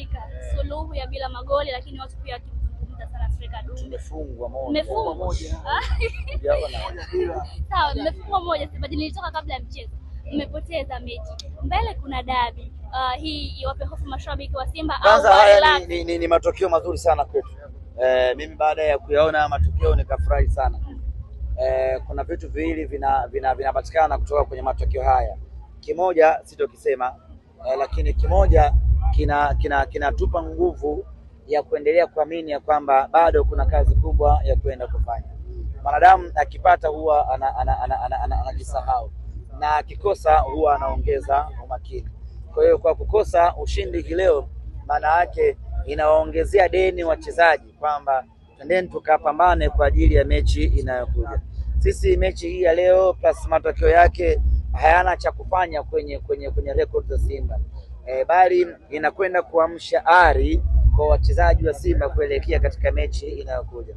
imeandika suluhu ya bila magoli, lakini watu pia wakizungumza sana striker Dumbe. Tumefungwa moja. Mmefungwa. Sawa, mmefungwa moja, sababu nilitoka kabla ya mchezo. Mmepoteza mechi. Mbele kuna dabi. Hii iwape hofu mashabiki wa Simba au kwanza haya ni matokeo mazuri sana kwetu. Mimi baada ya kuyaona matokeo nikafurahi sana. Kuna vitu viwili vinapatikana kutoka kwenye matokeo haya. Kimoja sitokisema, lakini kimoja kinatupa nguvu ya kuendelea kuamini ya kwamba bado kuna kazi kubwa ya kuenda kufanya. Mwanadamu akipata huwa anajisahau, na akikosa huwa anaongeza umakini. Kwa hiyo kwa kukosa ushindi leo, maana yake inawaongezea deni wachezaji kwamba twendeni tukapambane kwa ajili ya mechi inayokuja. Sisi mechi hii ya leo plus matokeo yake hayana cha kufanya kwenye record za Simba, bali inakwenda kuamsha ari kwa wachezaji wa Simba kuelekea katika mechi inayokuja.